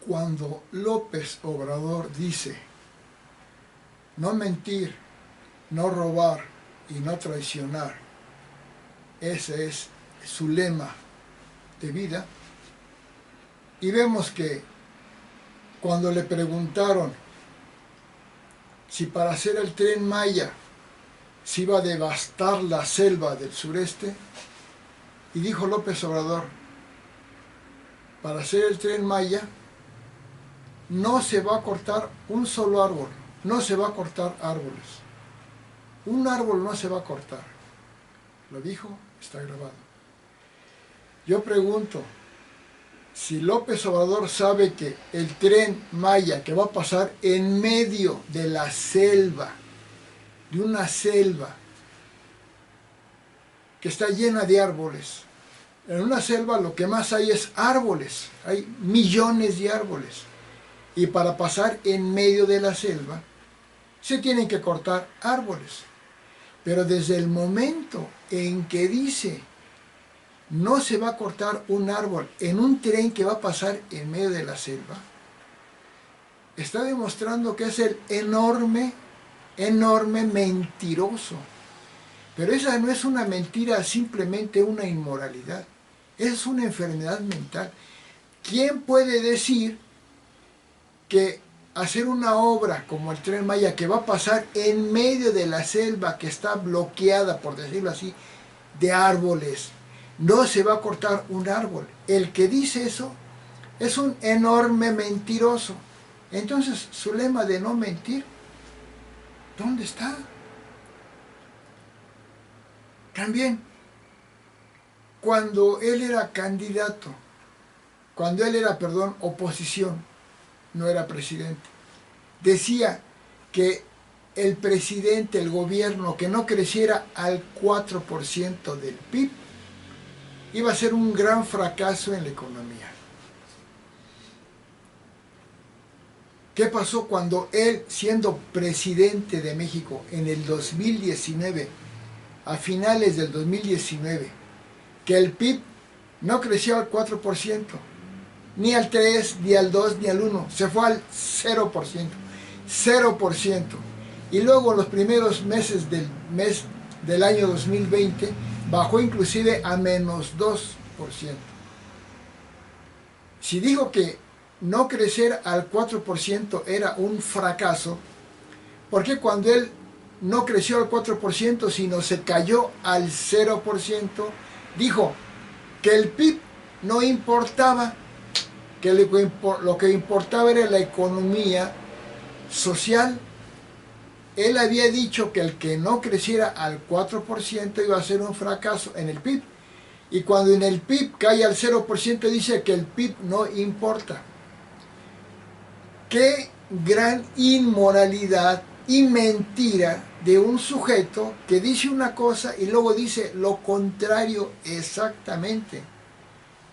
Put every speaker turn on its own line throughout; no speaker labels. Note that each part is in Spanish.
Cuando López Obrador dice no mentir, no robar y no traicionar, ese es su lema de vida, y vemos que cuando le preguntaron si para hacer el Tren Maya se iba a devastar la selva del sureste, y dijo López Obrador, para hacer el Tren Maya no se va a cortar un solo árbol, no se va a cortar árboles. Un árbol no se va a cortar. Lo dijo, está grabado. Yo pregunto, si López Obrador sabe que el Tren Maya que va a pasar en medio de la selva, de una selva que está llena de árboles, en una selva lo que más hay es árboles, hay millones de árboles. Y para pasar en medio de la selva, se tienen que cortar árboles. Pero desde el momento en que dice, no se va a cortar un árbol en un tren que va a pasar en medio de la selva, está demostrando que es el enorme mentiroso. Pero esa no es una mentira, simplemente una inmoralidad. Es una enfermedad mental. ¿Quién puede decir que hacer una obra como el Tren Maya que va a pasar en medio de la selva que está bloqueada, por decirlo así, de árboles, no se va a cortar un árbol? El que dice eso es un enorme mentiroso. Entonces, su lema de no mentir, ¿dónde está? También, cuando él era candidato, cuando él era, oposición, no era presidente, decía que el presidente, el gobierno, que no creciera al 4% del PIB, iba a ser un gran fracaso en la economía. ¿Qué pasó cuando él, siendo presidente de México en el 2019, a finales del 2019, que el PIB no creció al 4%, ni al 3, ni al 2, ni al 1, se fue al 0%, 0%. Y luego los primeros meses del año 2020 bajó inclusive a menos 2%. Si dijo que no crecer al 4% era un fracaso, ¿por qué cuando él no creció al 4%, sino se cayó al 0%, dijo que el PIB no importaba, que lo que importaba era la economía social? Él había dicho que el que no creciera al 4% iba a ser un fracaso en el PIB. Y cuando en el PIB cae al 0%, dice que el PIB no importa. Qué gran inmoralidad y mentira de un sujeto que dice una cosa y luego dice lo contrario exactamente.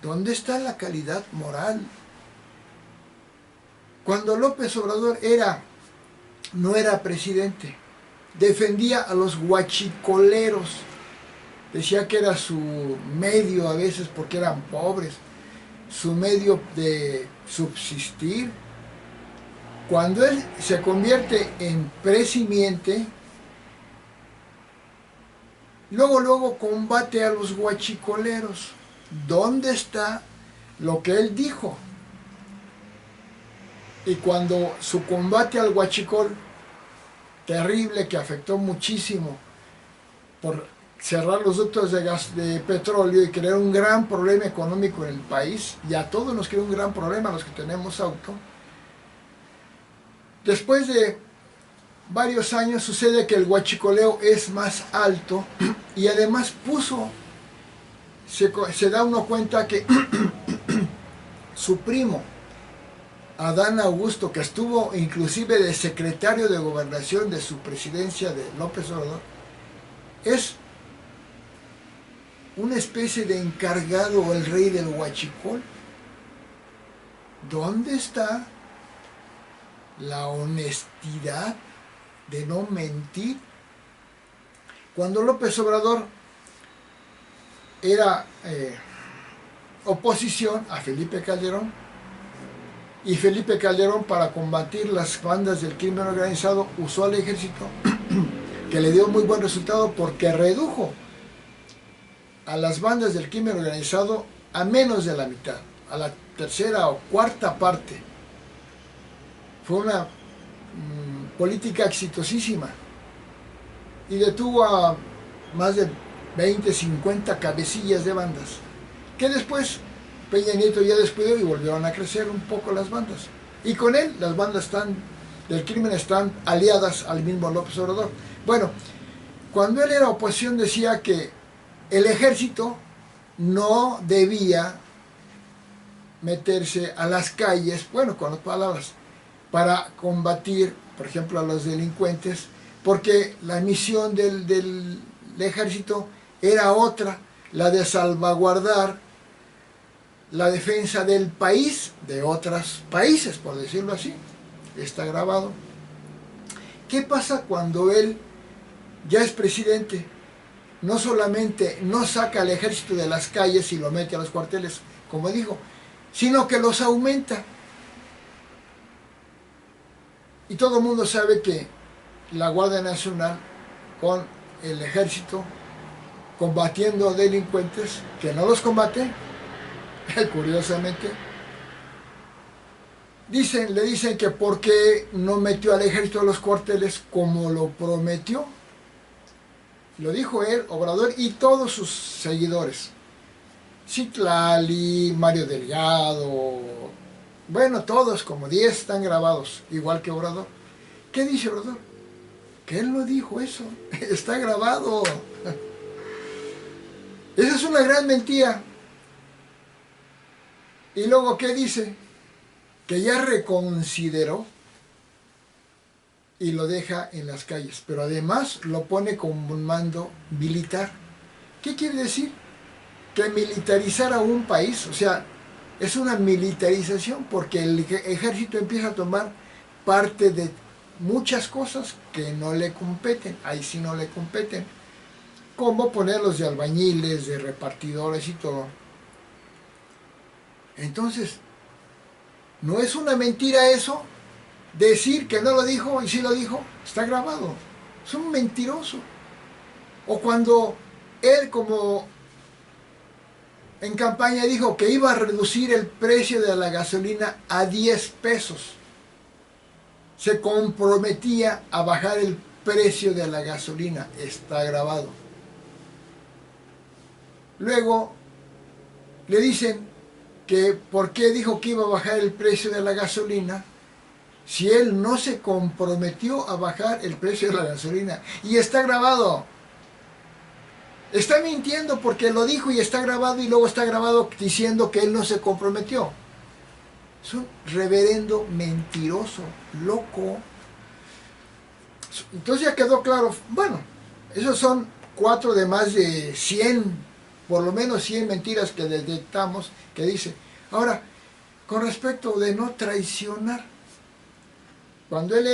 ¿Dónde está la calidad moral? Cuando López Obrador no era presidente, defendía a los huachicoleros, decía que era su medio a veces porque eran pobres, su medio de subsistir. Cuando él se convierte en presidente, luego combate a los huachicoleros. ¿Dónde está lo que él dijo? Y cuando su combate al huachicol, terrible, que afectó muchísimo por cerrar los ductos de gas, de petróleo, y crear un gran problema económico en el país, y a todos nos creó un gran problema a los que tenemos auto. Después de varios años sucede que el huachicoleo es más alto, y además se da uno cuenta que su primo, Adán Augusto, que estuvo inclusive de secretario de gobernación de su presidencia de López Obrador, es una especie de encargado o el rey del huachicol. ¿Dónde está la honestidad de no mentir? Cuando López Obrador era oposición a Felipe Calderón, Y Felipe Calderón, para combatir las bandas del crimen organizado, usó al ejército, que le dio muy buen resultado porque redujo a las bandas del crimen organizado a menos de la mitad, a la tercera o cuarta parte. Fue una política exitosísima y detuvo a más de 20, 50 cabecillas de bandas, que después Peña Nieto ya descuidó y volvieron a crecer un poco las bandas. Y con él las bandas del crimen están aliadas al mismo López Obrador. Bueno, cuando él era oposición decía que el ejército no debía meterse a las calles, bueno, con las palabras, para combatir, por ejemplo, a los delincuentes, porque la misión del ejército era otra, la de salvaguardar la defensa del país, de otros países, por decirlo así. Está grabado. ¿Qué pasa cuando él ya es presidente? No solamente no saca al ejército de las calles y lo mete a los cuarteles, como dijo, sino que los aumenta. Y todo el mundo sabe que la Guardia Nacional con el ejército combatiendo delincuentes, que no los combate, curiosamente, le dicen que por qué no metió al ejército a los cuarteles como lo prometió. Lo dijo él, Obrador, y todos sus seguidores. Citlali, Mario Delgado, bueno, todos, como 10 están grabados, igual que Obrador. ¿Qué dice Obrador? Que él no dijo eso, está grabado. Esa es una gran mentira. Y luego, ¿qué dice? Que ya reconsideró y lo deja en las calles, pero además lo pone como un mando militar. ¿Qué quiere decir? Que militarizar a un país, o sea, es una militarización porque el ejército empieza a tomar parte de muchas cosas que no le competen, ahí sí no le competen, como ponerlos de albañiles, de repartidores y todo. Entonces, ¿no es una mentira eso? Decir que no lo dijo y sí lo dijo, está grabado. Es un mentiroso. O cuando él, como en campaña, dijo que iba a reducir el precio de la gasolina a 10 pesos. Se comprometía a bajar el precio de la gasolina. Está grabado. Luego le dicen que por qué dijo que iba a bajar el precio de la gasolina si él no se comprometió a bajar el precio de la gasolina. Y está grabado. Está mintiendo porque lo dijo y está grabado, y luego está grabado diciendo que él no se comprometió. Es un reverendo mentiroso, loco. Entonces ya quedó claro. Bueno, esos son 4 de más de 100, por lo menos 100 mentiras que detectamos, que dice. Ahora, con respecto de no traicionar, cuando él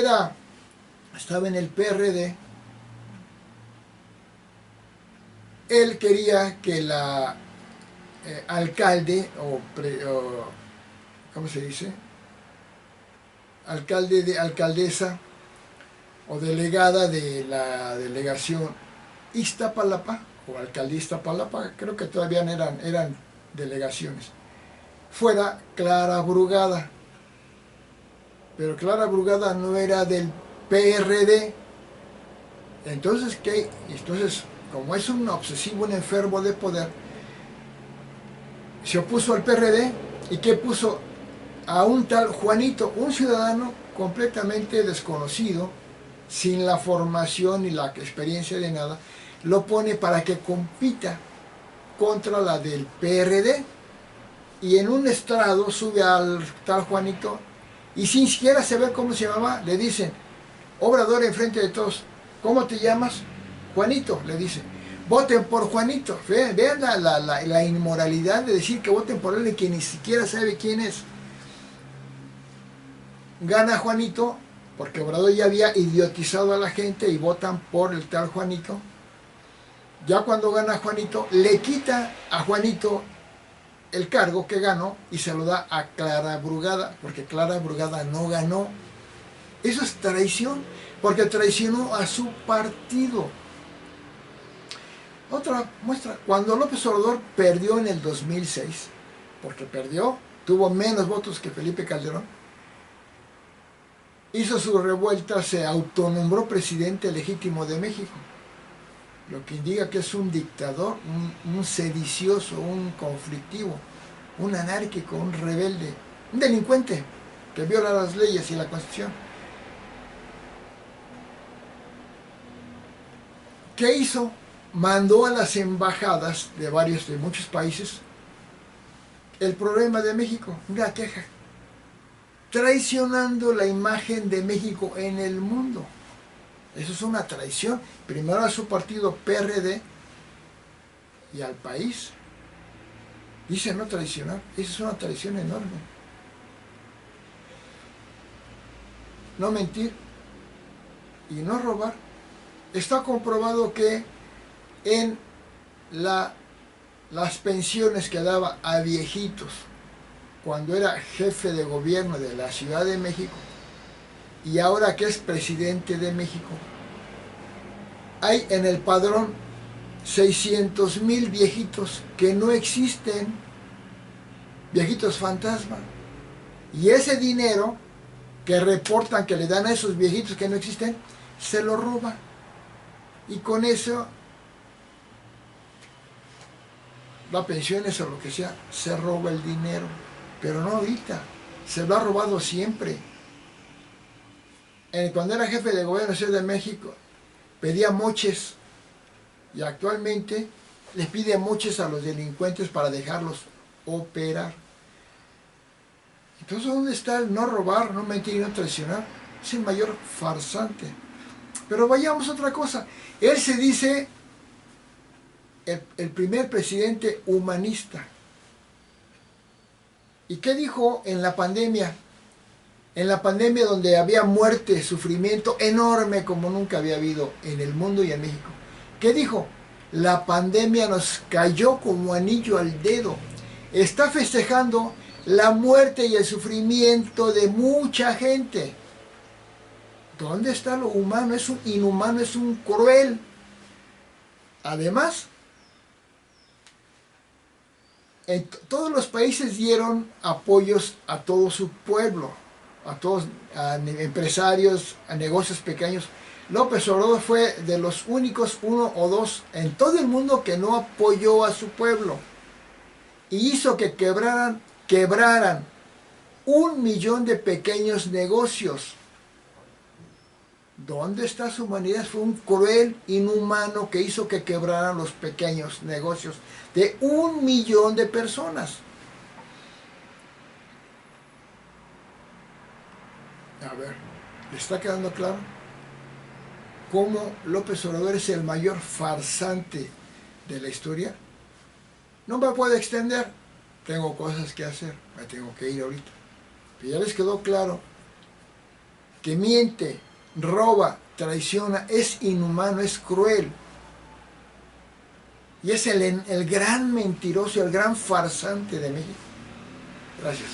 estaba en el PRD, él quería que la alcalde, ¿cómo se dice? Alcaldesa o delegada de la delegación Iztapalapa, o alcaldía Iztapalapa, creo que todavía eran delegaciones, fuera Clara Brugada. Pero Clara Brugada no era del PRD. Entonces, ¿qué? Entonces, como es un obsesivo, un enfermo de poder, se opuso al PRD. ¿Y qué puso? A un tal Juanito, un ciudadano completamente desconocido, sin la formación ni la experiencia de nada, lo pone para que compita contra la del PRD. Y en un estrado sube al tal Juanito, y sin siquiera saber cómo se llamaba, le dicen, Obrador enfrente de todos, ¿cómo te llamas? Juanito, le dice. Voten por Juanito. Vean la inmoralidad de decir que voten por él y que ni siquiera sabe quién es. Gana Juanito, porque Obrador ya había idiotizado a la gente y votan por el tal Juanito. Ya cuando gana Juanito, le quita a Juanito el cargo que ganó y se lo da a Clara Brugada, porque Clara Brugada no ganó. Eso es traición, porque traicionó a su partido. Otra muestra, cuando López Obrador perdió en el 2006, porque perdió, tuvo menos votos que Felipe Calderón, hizo su revuelta, se autonombró presidente legítimo de México, lo que indica que es un dictador, un sedicioso, un conflictivo, un anárquico, un rebelde, un delincuente que viola las leyes y la Constitución. ¿Qué hizo? Mandó a las embajadas de muchos países el problema de México, una queja, traicionando la imagen de México en el mundo. Eso es una traición, primero a su partido PRD y al país. Dice no traicionar, eso es una traición enorme. No mentir y no robar. Está comprobado que en las pensiones que daba a viejitos cuando era jefe de gobierno de la Ciudad de México y ahora que es presidente de México, hay en el padrón 600,000 viejitos que no existen, viejitos fantasma, y ese dinero que reportan que le dan a esos viejitos que no existen, se lo roba, y con eso da pensiones o lo que sea, se roba el dinero, pero no ahorita, se lo ha robado siempre. Cuando era jefe de gobierno de Ciudad de México, pedía moches, y actualmente les pide moches a los delincuentes para dejarlos operar. Entonces, ¿dónde está el no robar, no mentir y no traicionar? Es el mayor farsante. Pero vayamos a otra cosa. Él se dice el primer presidente humanista. ¿Y qué dijo en la pandemia? En la pandemia donde había muerte, sufrimiento enorme como nunca había habido en el mundo y en México. ¿Qué dijo? La pandemia nos cayó como anillo al dedo. Está festejando la muerte y el sufrimiento de mucha gente. ¿Dónde está lo humano? Es un inhumano, es un cruel. Además, todos los países dieron apoyos a todo su pueblo, a empresarios, a negocios pequeños. López Obrador fue de los únicos, uno o dos en todo el mundo que no apoyó a su pueblo y hizo que quebraran 1 millón de pequeños negocios. ¿Dónde está su humanidad? Fue un cruel, inhumano que hizo que quebraran los pequeños negocios de 1 millón de personas. A ver, ¿le está quedando claro cómo López Obrador es el mayor farsante de la historia? No me puedo extender, tengo cosas que hacer, me tengo que ir ahorita. Pero ya les quedó claro que miente, roba, traiciona, es inhumano, es cruel. Y es el gran mentiroso, el gran farsante de México. Gracias.